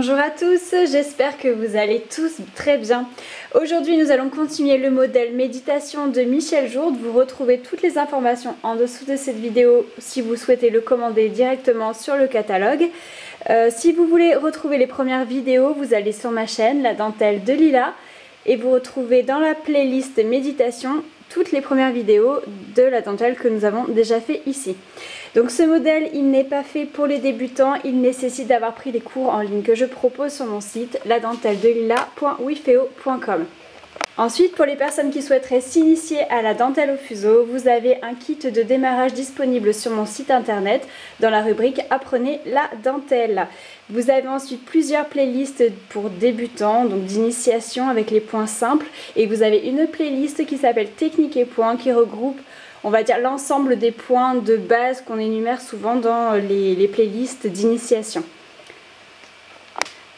Bonjour à tous, j'espère que vous allez tous très bien. Aujourd'hui nous allons continuer le modèle méditation de Michel Jourde. Vous retrouvez toutes les informations en dessous de cette vidéo si vous souhaitez le commander directement sur le catalogue. Si vous voulez retrouver les premières vidéos, vous allez sur ma chaîne, la dentelle de Lila, et vous retrouvez dans la playlist méditation toutes les premières vidéos de la dentelle que nous avons déjà fait ici. Donc ce modèle, il n'est pas fait pour les débutants, il nécessite d'avoir pris les cours en ligne que je propose sur mon site ladentelledelila.wifeo.com. Ensuite, pour les personnes qui souhaiteraient s'initier à la dentelle au fuseau, vous avez un kit de démarrage disponible sur mon site internet dans la rubrique Apprenez la dentelle. Vous avez ensuite plusieurs playlists pour débutants, donc d'initiation avec les points simples, et vous avez une playlist qui s'appelle Technique et points qui regroupe, on va dire, l'ensemble des points de base qu'on énumère souvent dans les playlists d'initiation.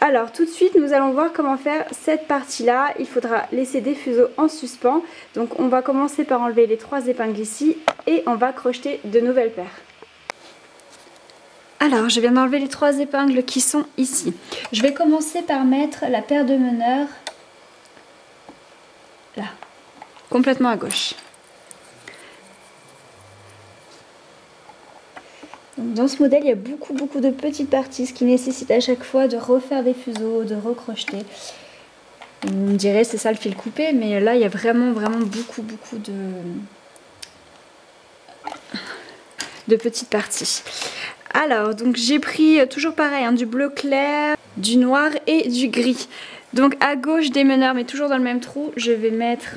Alors tout de suite nous allons voir comment faire cette partie là. Il faudra laisser des fuseaux en suspens. Donc on va commencer par enlever les 3 épingles ici et on va crocheter de nouvelles paires. Alors je viens d'enlever les 3 épingles qui sont ici. Je vais commencer par mettre la paire de meneurs là, complètement à gauche. Dans ce modèle, il y a beaucoup de petites parties, ce qui nécessite à chaque fois de refaire des fuseaux, de recrocheter. Vous me direz, c'est ça le fil coupé, mais là, il y a vraiment beaucoup de petites parties. Alors, donc j'ai pris toujours pareil, hein, du bleu clair, du noir et du gris. Donc à gauche des meneurs, mais toujours dans le même trou, je vais mettre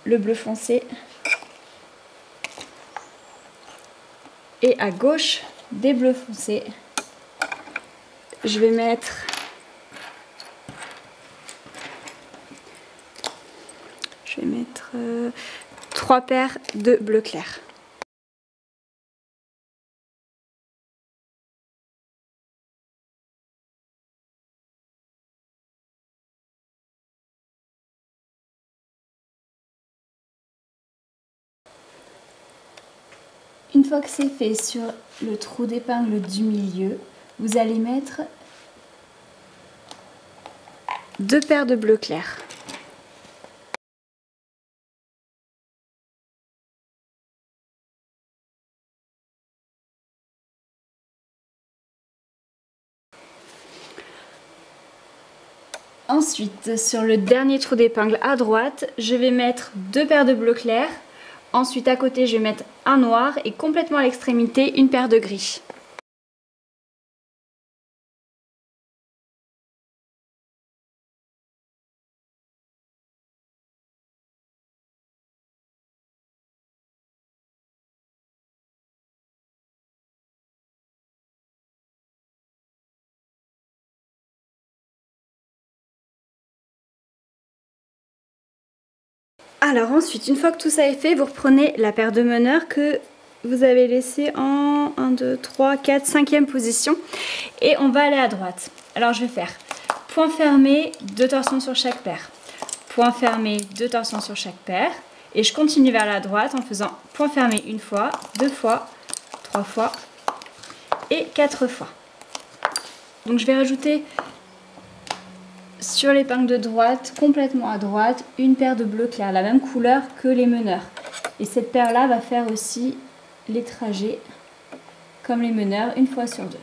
le bleu foncé. Et à gauche des bleus foncés, je vais mettre trois paires de bleu clair. Une fois que c'est fait, sur le trou d'épingle du milieu, vous allez mettre 2 paires de bleu clair. Ensuite, sur le dernier trou d'épingle à droite, je vais mettre 2 paires de bleu clair. Ensuite, à côté, je vais mettre un noir et complètement à l'extrémité, une paire de gris. Alors ensuite, une fois que tout ça est fait, vous reprenez la paire de meneurs que vous avez laissée en 1, 2, 3, 4, 5e position et on va aller à droite. Alors je vais faire point fermé, 2 torsions sur chaque paire, point fermé, 2 torsions sur chaque paire et je continue vers la droite en faisant point fermé une fois, 2 fois, 3 fois et 4 fois. Donc je vais rajouter sur l'épingle de droite, complètement à droite, une paire de bleu clair, la même couleur que les meneurs. Et cette paire-là va faire aussi les trajets comme les meneurs, une fois sur 2.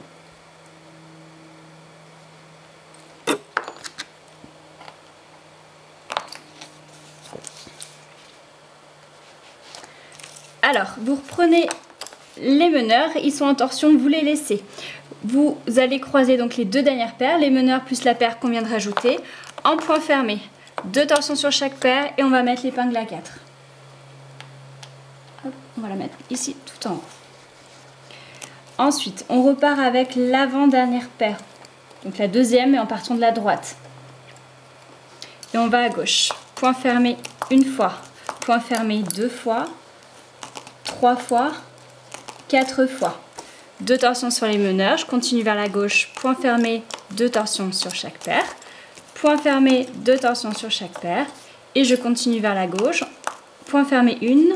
Alors, vous reprenez les meneurs, ils sont en torsion, vous les laissez. Vous allez croiser donc les 2 dernières paires, les meneurs plus la paire qu'on vient de rajouter, en point fermé. 2 torsions sur chaque paire et on va mettre l'épingle à 4. Hop, on va la mettre ici tout en haut. Ensuite, on repart avec l'avant-dernière paire, donc la deuxième mais en partant de la droite. Et on va à gauche. Point fermé une fois, point fermé 2 fois, 3 fois, 4 fois. 2 torsions sur les meneurs, je continue vers la gauche, point fermé, 2 torsions sur chaque paire, point fermé, 2 torsions sur chaque paire, et je continue vers la gauche, point fermé 1,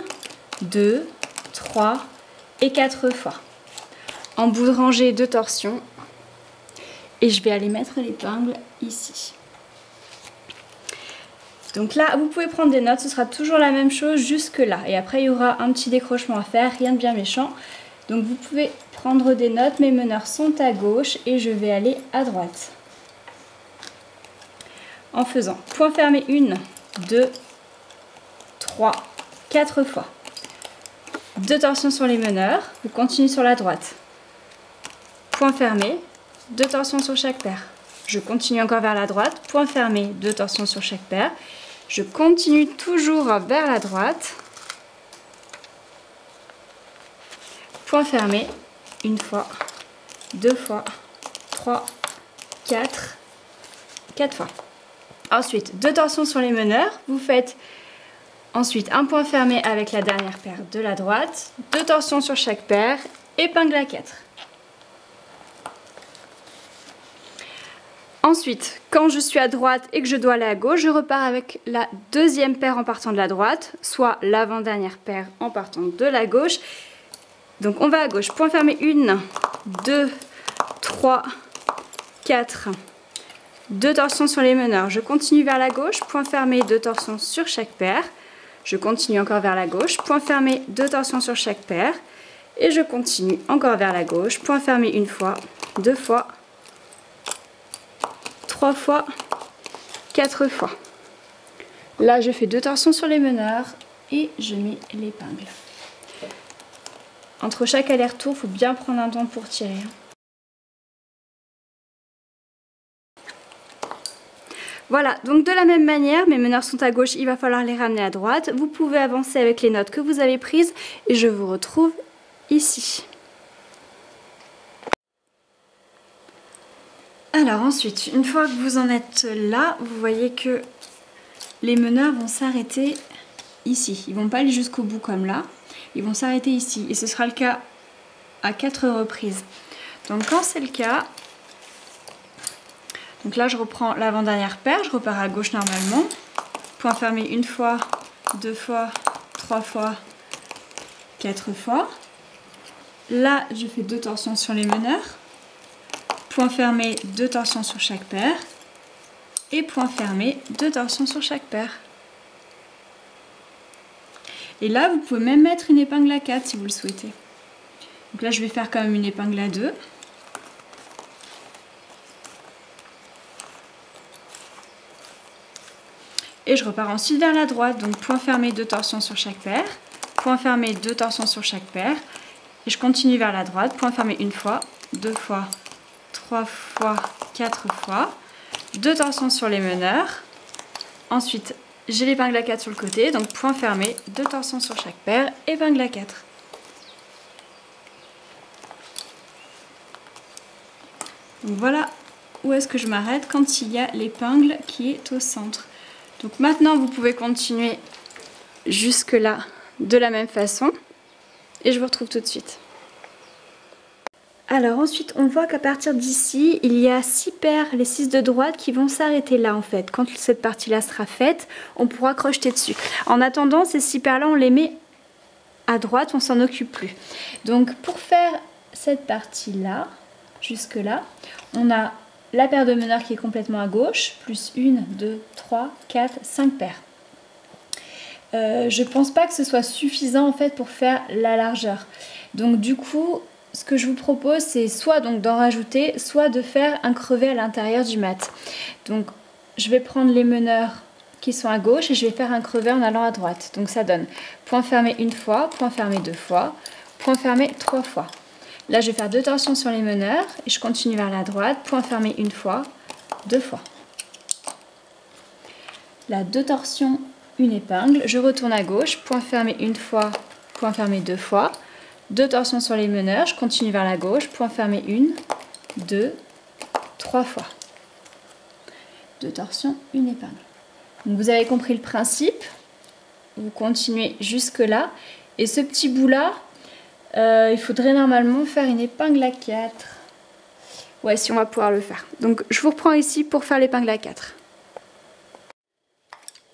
2, 3 et 4 fois. En bout de rangée, 2 torsions, et je vais aller mettre l'épingle ici. Donc là, vous pouvez prendre des notes, ce sera toujours la même chose jusque là. Et après, il y aura un petit décrochement à faire, rien de bien méchant. Donc vous pouvez prendre des notes, mes meneurs sont à gauche et je vais aller à droite. En faisant point fermé 1, 2, 3, 4 fois. 2 torsions sur les meneurs, vous continuez sur la droite. Point fermé, 2 torsions sur chaque paire. Je continue encore vers la droite, point fermé, 2 torsions sur chaque paire. Je continue toujours vers la droite. Point fermé, une fois, 2 fois, 3, 4, 4 fois. Ensuite, 2 torsions sur les meneurs. Vous faites ensuite un point fermé avec la dernière paire de la droite. 2 torsions sur chaque paire, épingle à 4. Ensuite, quand je suis à droite et que je dois aller à gauche, je repars avec la deuxième paire en partant de la droite, soit l'avant-dernière paire en partant de la gauche. Donc on va à gauche, point fermé 1, 2, 3, 4, 2 torsions sur les meneurs. Je continue vers la gauche, point fermé, 2 torsions sur chaque paire. Je continue encore vers la gauche, point fermé, 2 torsions sur chaque paire. Et je continue encore vers la gauche, point fermé une fois, 2 fois, 3 fois, 4 fois. Là, je fais 2 torsions sur les meneurs et je mets l'épingle. Entre chaque aller-retour, il faut bien prendre un temps pour tirer. Voilà, donc de la même manière, mes meneurs sont à gauche, il va falloir les ramener à droite. Vous pouvez avancer avec les notes que vous avez prises et je vous retrouve ici. Alors ensuite, une fois que vous en êtes là, vous voyez que les meneurs vont s'arrêter ici. Ils ne vont pas aller jusqu'au bout comme là, ils vont s'arrêter ici. Et ce sera le cas à 4 reprises. Donc quand c'est le cas, donc là je reprends l'avant-dernière paire, je repars à gauche normalement. Point fermé une fois, 2 fois, 3 fois, 4 fois. Là je fais 2 torsions sur les meneurs. Point fermé, 2 torsions sur chaque paire. Et point fermé, 2 torsions sur chaque paire. Et là, vous pouvez même mettre une épingle à 4 si vous le souhaitez. Donc là, je vais faire quand même une épingle à 2. Et je repars ensuite vers la droite. Donc point fermé, 2 torsions sur chaque paire. Point fermé, 2 torsions sur chaque paire. Et je continue vers la droite. Point fermé une fois, 2 fois, 3 fois, 4 fois. 2 torsions sur les meneurs. Ensuite, j'ai l'épingle à 4 sur le côté. Donc point fermé, 2 torsions sur chaque paire. Épingle à 4. Donc voilà où est-ce que je m'arrête quand il y a l'épingle qui est au centre. Donc maintenant, vous pouvez continuer jusque là de la même façon. Et je vous retrouve tout de suite. Alors ensuite, on voit qu'à partir d'ici, il y a 6 paires, les 6 de droite, qui vont s'arrêter là en fait. Quand cette partie-là sera faite, on pourra crocheter dessus. En attendant, ces 6 paires-là, on les met à droite, on s'en occupe plus. Donc pour faire cette partie-là, jusque là, on a la paire de meneurs qui est complètement à gauche, plus 1, 2, 3, 4, 5 paires. Je pense pas que ce soit suffisant en fait pour faire la largeur. Donc du coup, ce que je vous propose, c'est soit donc d'en rajouter, soit de faire un crevé à l'intérieur du mat. Donc je vais prendre les meneurs qui sont à gauche et je vais faire un crevé en allant à droite. Donc ça donne point fermé une fois, point fermé 2 fois, point fermé 3 fois. Là je vais faire 2 torsions sur les meneurs et je continue vers la droite, point fermé une fois, 2 fois. Là 2 torsions, une épingle, je retourne à gauche, point fermé une fois, point fermé 2 fois. 2 torsions sur les meneurs, je continue vers la gauche, point fermé 1, 2, 3 fois. 2 torsions, une épingle. Donc vous avez compris le principe, vous continuez jusque là, et ce petit bout là, il faudrait normalement faire une épingle à 4. Ouais, si on va pouvoir le faire. Donc je vous reprends ici pour faire l'épingle à 4.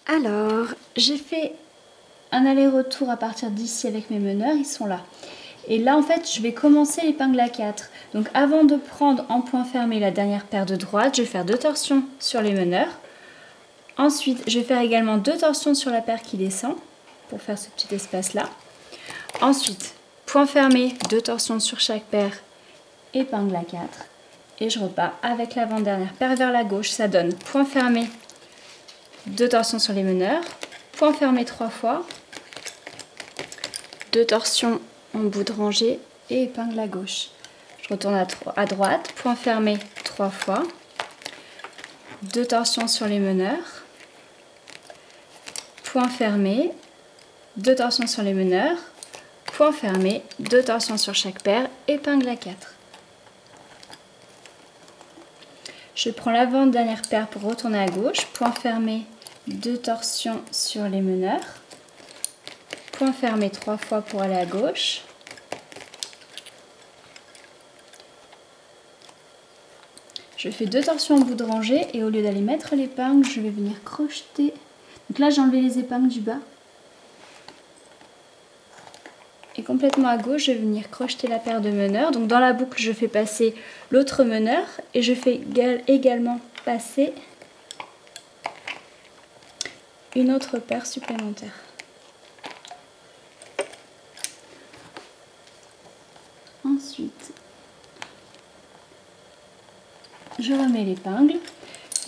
Alors, j'ai fait un aller-retour à partir d'ici avec mes meneurs, ils sont là. Et là en fait je vais commencer l'épingle à 4. Donc avant de prendre en point fermé la dernière paire de droite, je vais faire 2 torsions sur les meneurs. Ensuite, je vais faire également 2 torsions sur la paire qui descend pour faire ce petit espace là. Ensuite, point fermé, 2 torsions sur chaque paire, épingle à 4. Et je repars avec l'avant-dernière paire vers la gauche. Ça donne point fermé, 2 torsions sur les meneurs, point fermé 3 fois, 2 torsions en bout de rangée et épingle à gauche. Je retourne à droite, point fermé 3 fois, 2 torsions sur les meneurs, point fermé, 2 torsions sur les meneurs, point fermé, 2 torsions sur chaque paire, épingle à 4. Je prends l'avant-dernière paire pour retourner à gauche, point fermé, 2 torsions sur les meneurs, point fermé 3 fois pour aller à gauche, je fais 2 torsions en bout de rangée et au lieu d'aller mettre l'épingle, je vais venir crocheter. Donc là, j'ai enlevé les épingles du bas. Et complètement à gauche, je vais venir crocheter la paire de meneurs. Donc dans la boucle, je fais passer l'autre meneur et je fais également passer une autre paire supplémentaire. Ensuite, je remets l'épingle.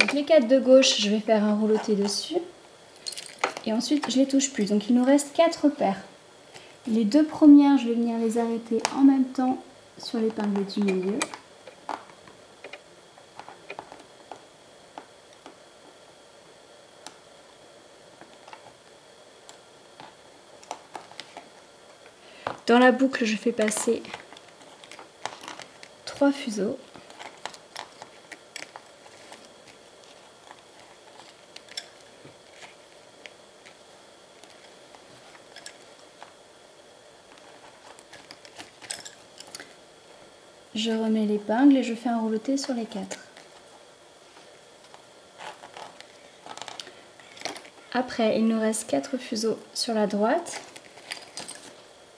Donc les 4 de gauche, je vais faire un rouleauté dessus. Et ensuite, je les touche plus. Donc il nous reste 4 paires. Les 2 premières, je vais venir les arrêter en même temps sur l'épingle du milieu. Dans la boucle, je fais passer 3 fuseaux. Je remets l'épingle et je fais un rouleauté sur les 4. Après, il nous reste 4 fuseaux sur la droite.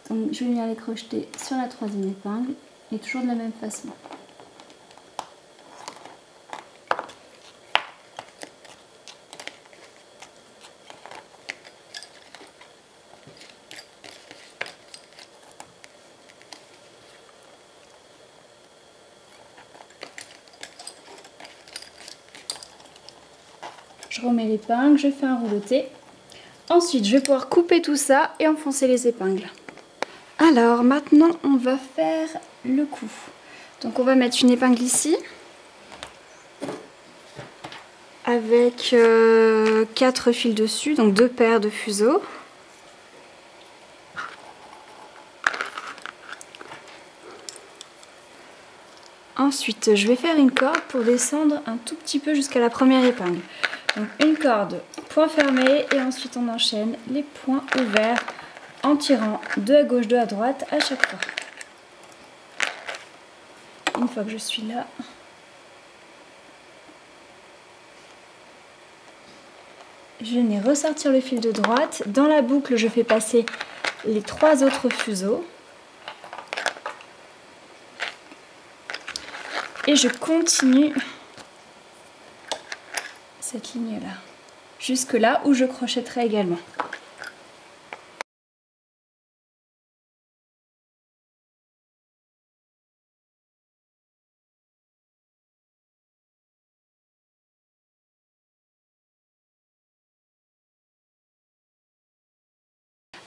Donc, je vais venir les crocheter sur la 3e épingle et toujours de la même façon. Je remets l'épingle, je fais un rouleauté. Ensuite, je vais pouvoir couper tout ça et enfoncer les épingles. Alors, maintenant, on va faire le cou. Donc, on va mettre une épingle ici. Avec 4 fils dessus, donc 2 paires de fuseaux. Ensuite, je vais faire une corde pour descendre un tout petit peu jusqu'à la première épingle. Donc une corde, point fermé, et ensuite on enchaîne les points ouverts en tirant 2 à gauche, 2 à droite à chaque fois. Une fois que je suis là, je vais ressortir le fil de droite. Dans la boucle, je fais passer les 3 autres fuseaux. Et je continue cette ligne-là, jusque là où je crochetterai également.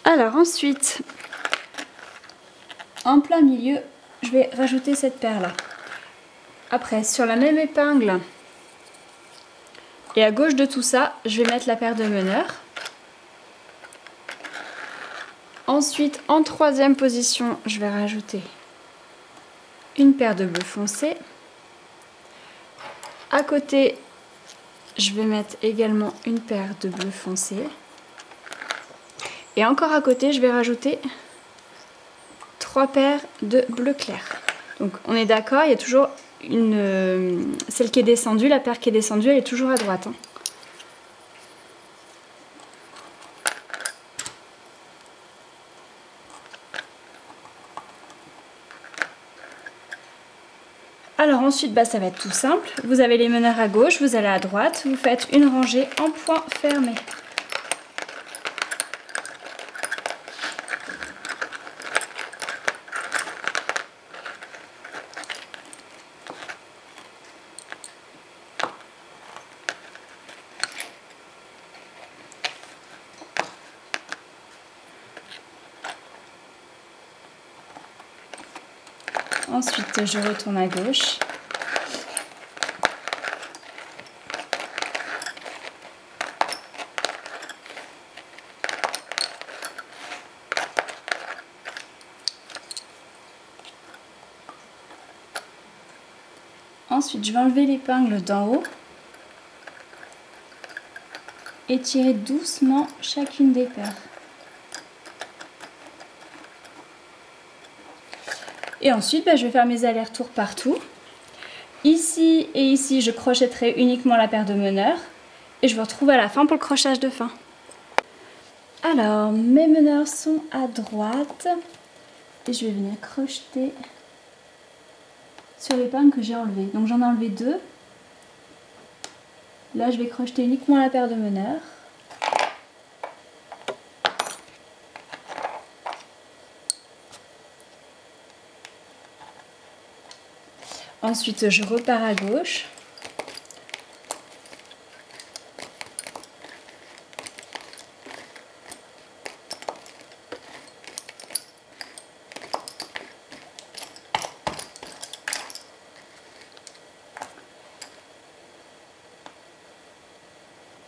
Alors ensuite, en plein milieu, je vais rajouter cette paire-là. Après, sur la même épingle, et à gauche de tout ça, je vais mettre la paire de meneurs. Ensuite, en 3e position, je vais rajouter une paire de bleu foncé. À côté, je vais mettre également une paire de bleu foncé. Et encore à côté, je vais rajouter 3 paires de bleu clair. Donc on est d'accord, il y a toujours celle qui est descendue, la paire qui est descendue, elle est toujours à droite. Hein. Alors ensuite, ça va être tout simple. Vous avez les meneurs à gauche, vous allez à droite, vous faites une rangée en point fermé. Ensuite, je retourne à gauche. Ensuite, je vais enlever l'épingle d'en haut et tirer doucement chacune des paires. Et ensuite, je vais faire mes allers-retours partout. Ici et ici, je crochetterai uniquement la paire de meneurs. Et je vous retrouve à la fin pour le crochetage de fin. Alors, mes meneurs sont à droite. Et je vais venir crocheter sur l'épingle que j'ai enlevée. Donc j'en ai enlevé 2. Là, je vais crocheter uniquement la paire de meneurs. Ensuite, je repars à gauche.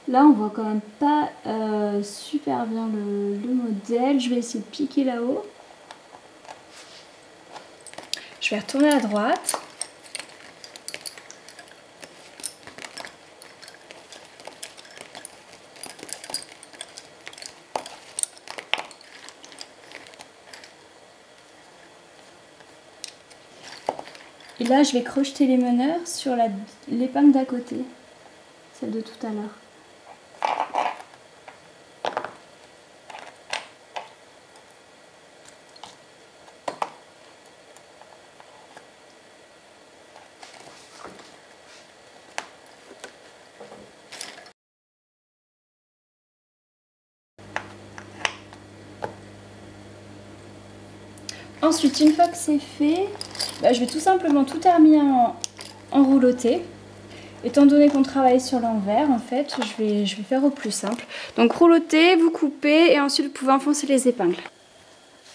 Là, on voit quand même pas super bien le modèle. Je vais essayer de piquer là-haut. Je vais retourner à droite. Et là, je vais crocheter les meneurs sur l'épingle d'à côté, celle de tout à l'heure. Ensuite, une fois que c'est fait, je vais tout simplement tout terminer en rouloté. Étant donné qu'on travaille sur l'envers, en fait, je vais faire au plus simple. Donc rouloté, vous coupez et ensuite vous pouvez enfoncer les épingles.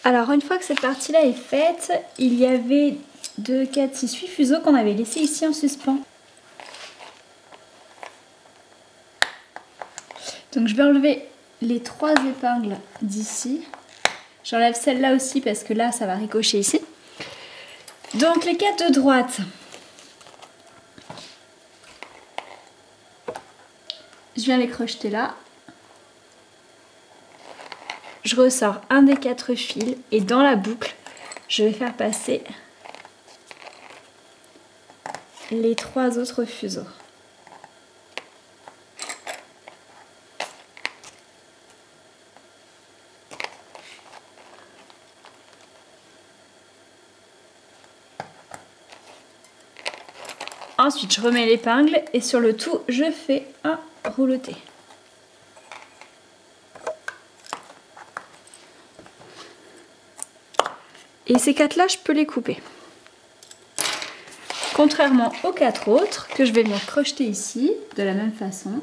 Alors une fois que cette partie-là est faite, il y avait 2, 4, 6, 8 fuseaux qu'on avait laissés ici en suspens. Donc je vais enlever les 3 épingles d'ici. J'enlève celle-là aussi parce que là, ça va ricocher ici. Donc les 4 de droite. Je viens les crocheter là. Je ressors un des 4 fils et dans la boucle, je vais faire passer les 3 autres fuseaux. Ensuite, je remets l'épingle et sur le tout, je fais un rouleté. Et ces 4-là, je peux les couper. Contrairement aux 4 autres, que je vais venir crocheter ici, de la même façon.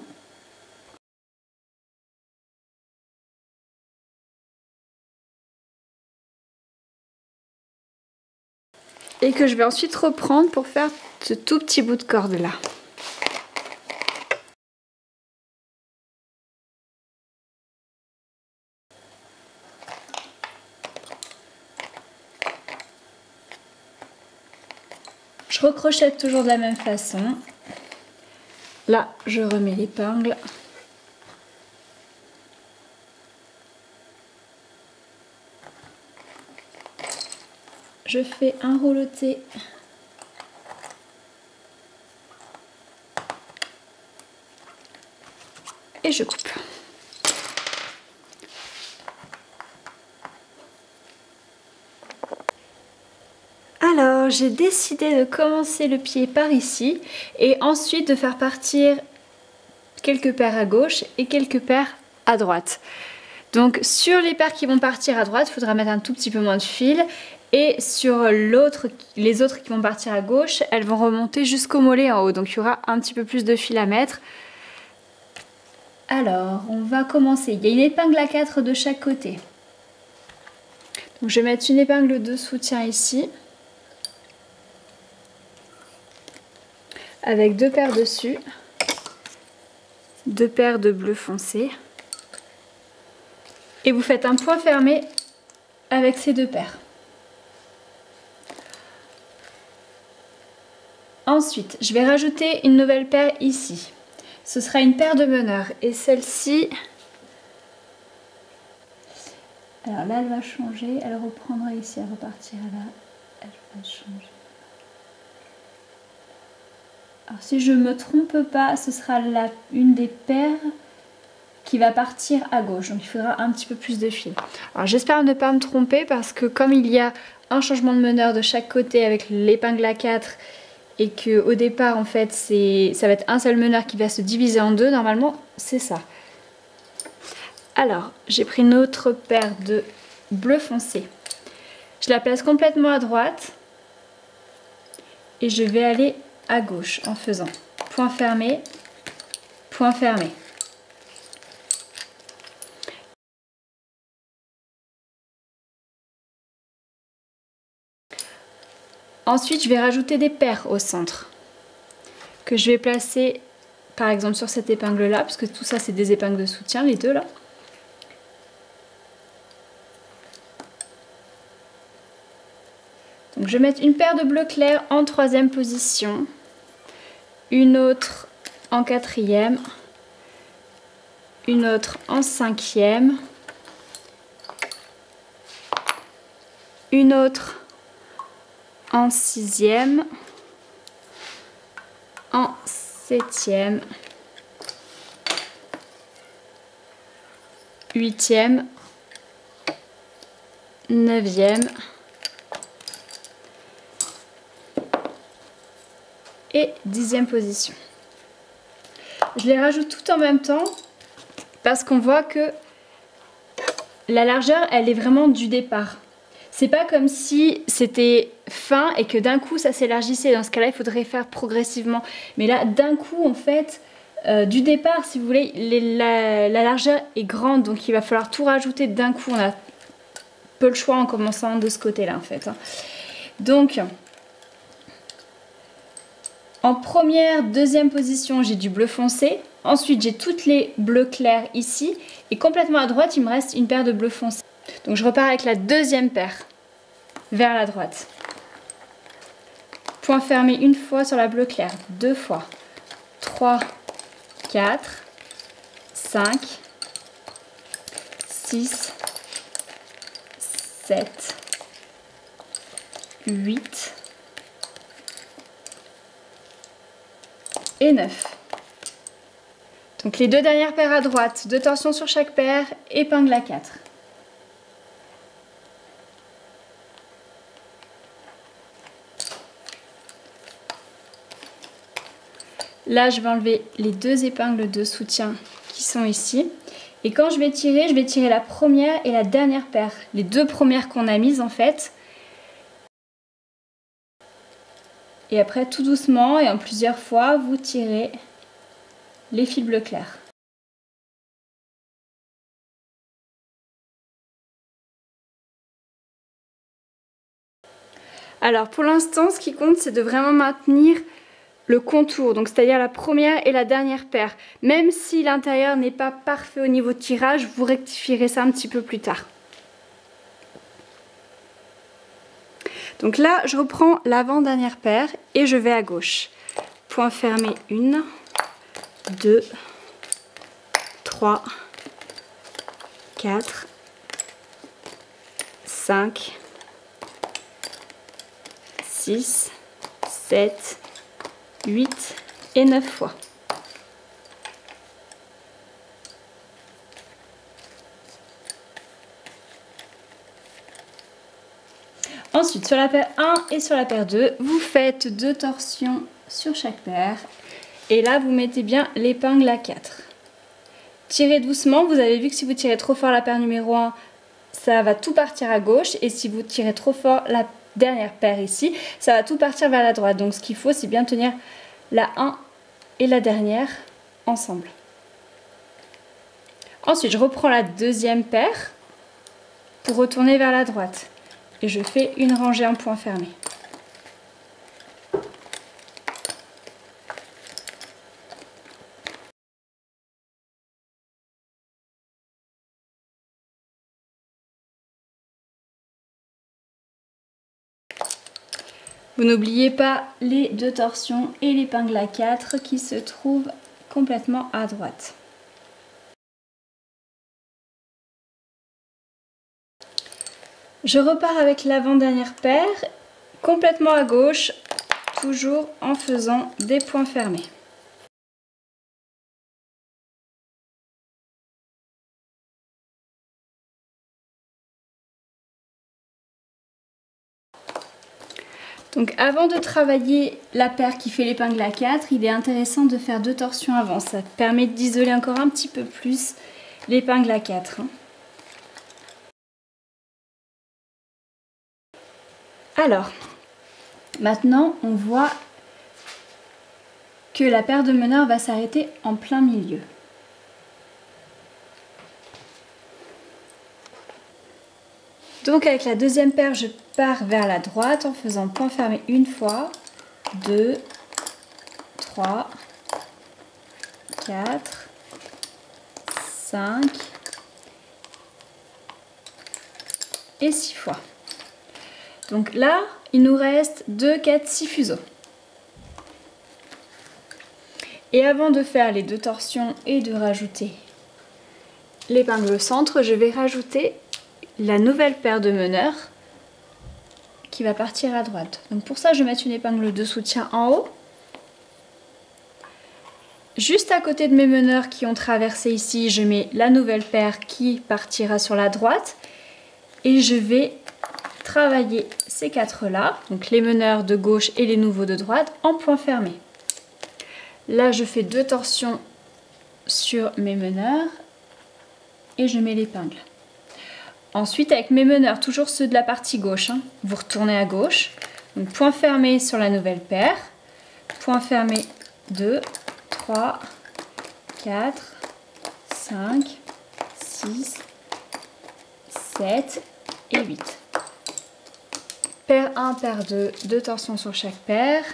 Et que je vais ensuite reprendre pour faire ce tout petit bout de corde là. Je recrochette toujours de la même façon. Là, je remets l'épingle. Je fais un rouleté. Et je coupe. Alors, Alors j'ai décidé de commencer le pied par ici et ensuite de faire partir quelques paires à gauche et quelques paires à droite. Donc sur les paires qui vont partir à droite, il faudra mettre un tout petit peu moins de fil. Et sur les autres qui vont partir à gauche, elles vont remonter jusqu'au mollet en haut. Donc il y aura un petit peu plus de fil à mettre. Alors, on va commencer. Il y a une épingle à 4 de chaque côté. Donc je vais mettre une épingle de soutien ici. Avec 2 paires dessus. 2 paires de bleu foncé. Et vous faites un point fermé avec ces 2 paires. Ensuite, je vais rajouter une nouvelle paire ici. Ce sera une paire de meneurs. Et celle-ci, alors là, elle va changer. Elle reprendra ici, elle repartira là. Elle va changer. Alors si je ne me trompe pas, ce sera une des paires qui va partir à gauche. Donc il faudra un petit peu plus de fil. Alors j'espère ne pas me tromper parce que comme il y a un changement de meneur de chaque côté avec l'épingle à 4 et que au départ en fait ça va être un seul meneur qui va se diviser en 2, normalement c'est ça. Alors j'ai pris une autre paire de bleu foncé. Je la place complètement à droite et je vais aller à gauche en faisant point fermé, point fermé. Ensuite, je vais rajouter des paires au centre que je vais placer par exemple sur cette épingle là, parce que tout ça c'est des épingles de soutien, les deux là. Donc je vais mettre une paire de bleu clair en 3e position, une autre en 4e, une autre en 5e, une autre en 6e, en 7e, 8e, 9e et 10e position. Je les rajoute tout en même temps parce qu'on voit que la largeur elle est vraiment du départ. C'est pas comme si c'était fin et que d'un coup ça s'élargissait. Dans ce cas-là, il faudrait faire progressivement. Mais là, d'un coup, en fait, du départ, si vous voulez, la largeur est grande. Donc il va falloir tout rajouter d'un coup. On a peu le choix en commençant de ce côté-là, en fait. Donc, en première, 2e position, j'ai du bleu foncé. Ensuite, j'ai toutes les bleus clairs ici. Et complètement à droite, il me reste une paire de bleus foncés. Donc je repars avec la 2e paire vers la droite. Point fermé une fois sur la bleu clair, 2 fois, 3, 4, 5, 6, 7, 8 et 9. Donc les 2 dernières paires à droite, 2 torsions sur chaque paire, épingle à 4. Là, je vais enlever les 2 épingles de soutien qui sont ici. Et quand je vais tirer la première et la dernière paire. Les 2 premières qu'on a mises en fait. Et après, tout doucement et en plusieurs fois, vous tirez les fils bleu clair. Alors pour l'instant, ce qui compte, c'est de vraiment maintenir le contour, donc c'est-à-dire la première et la dernière paire. Même si l'intérieur n'est pas parfait au niveau de tirage, vous rectifierez ça un petit peu plus tard. Donc là, je reprends l'avant-dernière paire et je vais à gauche. Point fermé 1, 2, 3, 4, 5, 6, 7, 8 et 9 fois. Ensuite, sur la paire 1 et sur la paire 2, vous faites 2 torsions sur chaque paire. Et là, vous mettez bien l'épingle à 4. Tirez doucement. Vous avez vu que si vous tirez trop fort la paire numéro 1, ça va tout partir à gauche. Et si vous tirez trop fort la dernière paire ici, ça va tout partir vers la droite. Donc ce qu'il faut, c'est bien tenir la 1 et la dernière ensemble. Ensuite, je reprends la deuxième paire pour retourner vers la droite. Et je fais une rangée en point fermé. Vous n'oubliez pas les 2 torsions et l'épingle à 4 qui se trouvent complètement à droite. Je repars avec l'avant-dernière paire, complètement à gauche, toujours en faisant des points fermés. Donc avant de travailler la paire qui fait l'épingle à 4, il est intéressant de faire 2 torsions avant. Ça permet d'isoler encore un petit peu plus l'épingle à 4. Alors, maintenant on voit que la paire de meneurs va s'arrêter en plein milieu. Donc avec la deuxième paire, je pars vers la droite en faisant point fermé une fois, 2, 3, 4, 5 et 6 fois. Donc là, il nous reste 2, 4, 6 fuseaux. Et avant de faire les 2 torsions et de rajouter l'épingle au centre, je vais rajouter la nouvelle paire de meneurs qui va partir à droite. Donc pour ça, je vais mettre une épingle de soutien en haut. Juste à côté de mes meneurs qui ont traversé ici, je mets la nouvelle paire qui partira sur la droite. Et je vais travailler ces 4 là, donc les meneurs de gauche et les nouveaux de droite, en point fermé. Là, je fais 2 torsions sur mes meneurs et je mets l'épingle. Ensuite, avec mes meneurs, toujours ceux de la partie gauche, vous retournez à gauche. Donc point fermé sur la nouvelle paire, point fermé 2, 3, 4, 5, 6, 7 et 8. Paire 1, paire 2, 2 torsions sur chaque paire,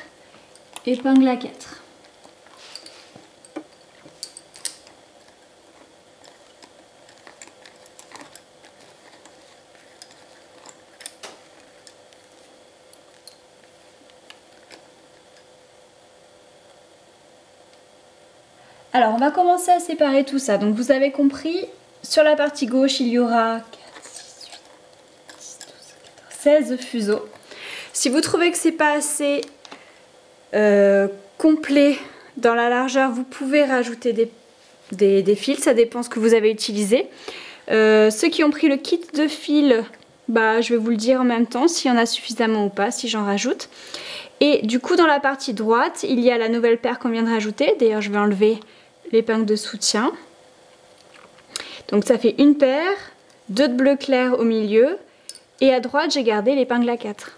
épingle à 4. Alors, on va commencer à séparer tout ça. Donc, vous avez compris, sur la partie gauche, il y aura 4, 6, 8, 10, 12, 14, 16 fuseaux. Si vous trouvez que c'est pas assez complet dans la largeur, vous pouvez rajouter des fils. Ça dépend ce que vous avez utilisé. Ceux qui ont pris le kit de fils, je vais vous le dire en même temps s'il y en a suffisamment ou pas, si j'en rajoute. Et du coup, dans la partie droite, il y a la nouvelle paire qu'on vient de rajouter. D'ailleurs, je vais enlever l'épingle de soutien. Donc ça fait une paire, 2 de bleu clair au milieu et à droite j'ai gardé l'épingle à 4.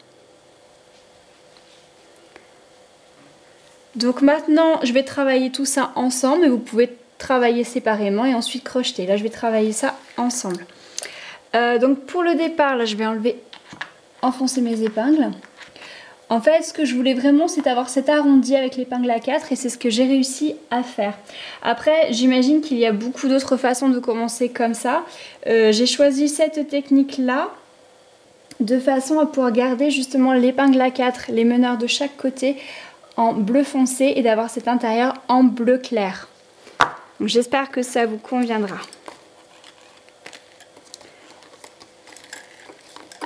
Donc maintenant je vais travailler tout ça ensemble, mais vous pouvez travailler séparément et ensuite crocheter. Là je vais travailler ça ensemble. Donc pour le départ, là je vais enfoncer mes épingles. En fait, ce que je voulais vraiment, c'est avoir cet arrondi avec l'épingle à 4 et c'est ce que j'ai réussi à faire. Après, j'imagine qu'il y a beaucoup d'autres façons de commencer comme ça. J'ai choisi cette technique-là de façon à pouvoir garder justement l'épingle à 4, les meneurs de chaque côté en bleu foncé et d'avoir cet intérieur en bleu clair. Donc j'espère que ça vous conviendra.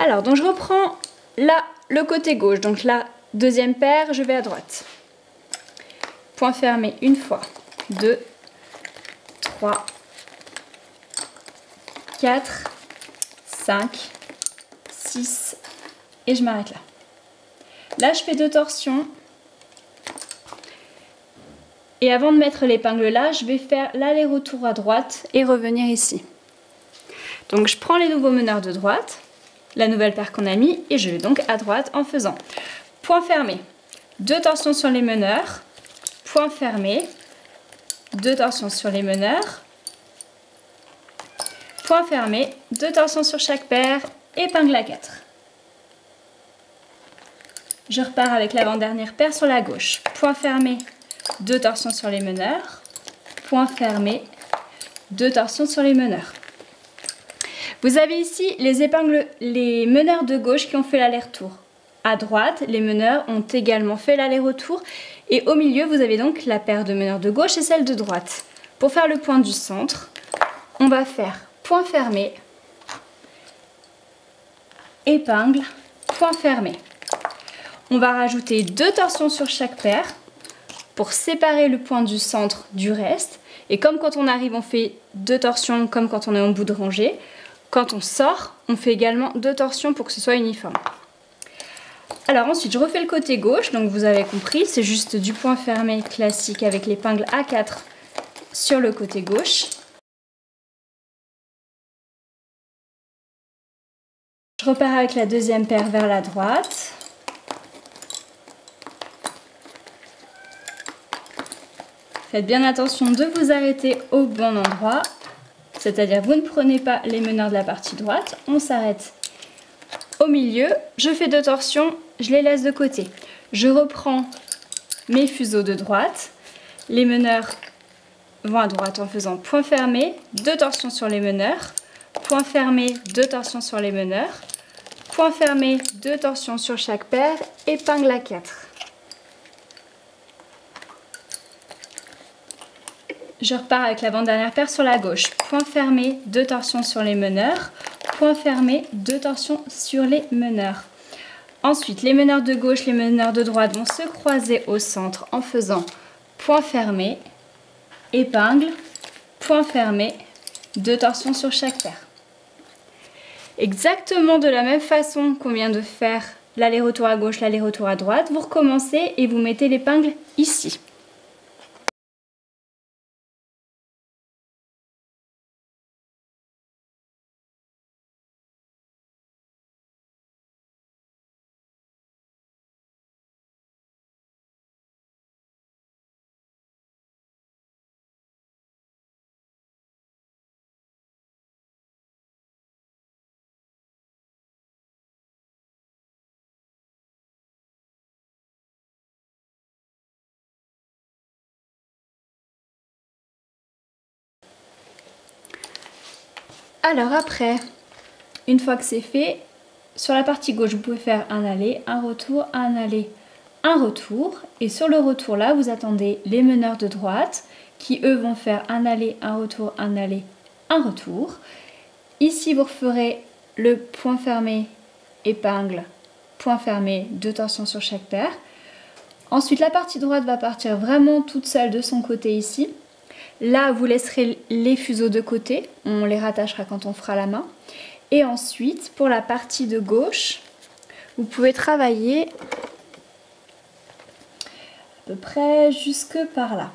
Alors, donc je reprends là le côté gauche, donc la deuxième paire, je vais à droite. Point fermé une fois, 2, 3, 4, 5, 6, et je m'arrête là. Là, je fais 2 torsions. Et avant de mettre l'épingle là, je vais faire l'aller-retour à droite et revenir ici. Donc je prends les nouveaux meneurs de droite, la nouvelle paire qu'on a mis, et je vais donc à droite en faisant point fermé, 2 torsions sur les meneurs, point fermé, 2 torsions sur les meneurs, point fermé, 2 torsions sur chaque paire, épingle à 4. Je repars avec l'avant-dernière paire sur la gauche, point fermé, 2 torsions sur les meneurs, point fermé, 2 torsions sur les meneurs. Vous avez ici les meneurs de gauche qui ont fait l'aller-retour. À droite, les meneurs ont également fait l'aller-retour. Et au milieu, vous avez donc la paire de meneurs de gauche et celle de droite. Pour faire le point du centre, on va faire point fermé, épingle, point fermé. On va rajouter 2 torsions sur chaque paire pour séparer le point du centre du reste. Et comme quand on arrive, on fait 2 torsions comme quand on est en bout de rangée. Quand on sort, on fait également 2 torsions pour que ce soit uniforme. Alors ensuite, je refais le côté gauche, donc vous avez compris, c'est juste du point fermé classique avec l'épingle A4 sur le côté gauche. Je repars avec la deuxième paire vers la droite. Faites bien attention de vous arrêter au bon endroit, c'est-à-dire vous ne prenez pas les meneurs de la partie droite, on s'arrête au milieu, je fais 2 torsions, je les laisse de côté. Je reprends mes fuseaux de droite, les meneurs vont à droite en faisant point fermé, 2 torsions sur les meneurs, point fermé, 2 torsions sur les meneurs, point fermé, 2 torsions sur chaque paire, épingle à 4. Je repars avec l'avant-dernière paire sur la gauche, point fermé, 2 torsions sur les meneurs, point fermé, 2 torsions sur les meneurs. Ensuite, les meneurs de gauche, les meneurs de droite vont se croiser au centre en faisant point fermé, épingle, point fermé, 2 torsions sur chaque paire. Exactement de la même façon qu'on vient de faire l'aller-retour à gauche, l'aller-retour à droite, vous recommencez et vous mettez l'épingle ici. Alors après, une fois que c'est fait, sur la partie gauche, vous pouvez faire un aller, un retour, un aller, un retour. Et sur le retour là, vous attendez les meneurs de droite qui eux vont faire un aller, un retour, un aller, un retour. Ici, vous referez le point fermé, épingle, point fermé, 2 torsions sur chaque paire. Ensuite, la partie droite va partir vraiment toute seule de son côté ici. Là, vous laisserez les fuseaux de côté, on les rattachera quand on fera la main. Et ensuite, pour la partie de gauche, vous pouvez travailler à peu près jusque par là.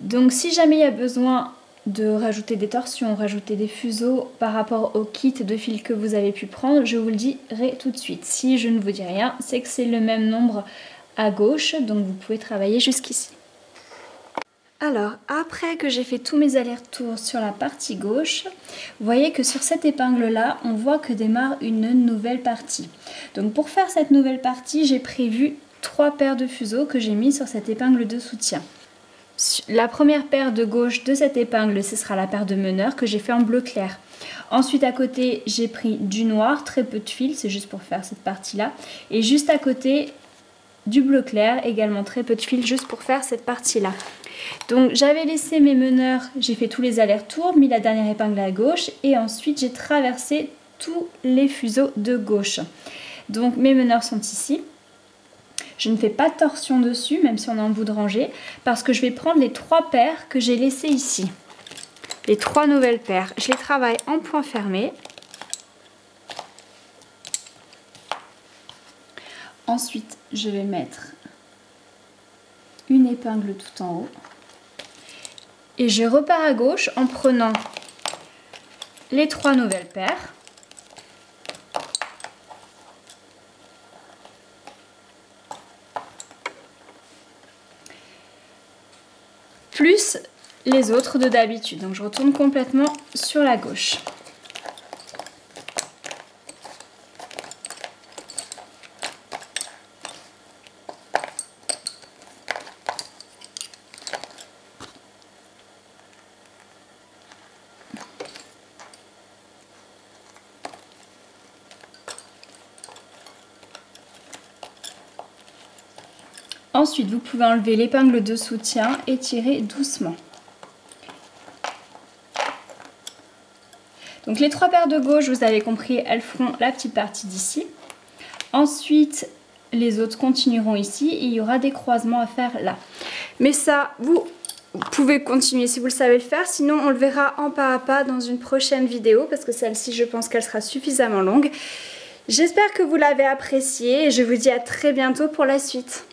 Donc si jamais il y a besoin de rajouter des torsions, rajouter des fuseaux par rapport au kit de fil que vous avez pu prendre, je vous le dirai tout de suite. Si je ne vous dis rien, c'est que c'est le même nombre à gauche, donc vous pouvez travailler jusqu'ici. Alors, après que j'ai fait tous mes allers-retours sur la partie gauche, vous voyez que sur cette épingle-là, on voit que démarre une nouvelle partie. Donc pour faire cette nouvelle partie, j'ai prévu 3 paires de fuseaux que j'ai mis sur cette épingle de soutien. La première paire de gauche de cette épingle, ce sera la paire de meneurs que j'ai fait en bleu clair. Ensuite à côté, j'ai pris du noir, très peu de fil, c'est juste pour faire cette partie-là. Et juste à côté, du bleu clair, également très peu de fil, juste pour faire cette partie-là. Donc j'avais laissé mes meneurs, j'ai fait tous les allers-retours, mis la dernière épingle à gauche et ensuite j'ai traversé tous les fuseaux de gauche. Donc mes meneurs sont ici. Je ne fais pas de torsion dessus, même si on est en bout de rangée, parce que je vais prendre les 3 paires que j'ai laissées ici. Les 3 nouvelles paires. Je les travaille en point fermé. Ensuite, je vais mettre une épingle tout en haut. Et je repars à gauche en prenant les 3 nouvelles paires. Plus les autres de d'habitude. Donc je retourne complètement sur la gauche. Ensuite, vous pouvez enlever l'épingle de soutien et tirer doucement. Donc les 3 paires de gauche, vous avez compris, elles feront la petite partie d'ici. Ensuite, les autres continueront ici et il y aura des croisements à faire là. Mais ça, vous pouvez continuer si vous le savez le faire. Sinon, on le verra en pas à pas dans une prochaine vidéo parce que celle-ci, je pense qu'elle sera suffisamment longue. J'espère que vous l'avez appréciée et je vous dis à très bientôt pour la suite.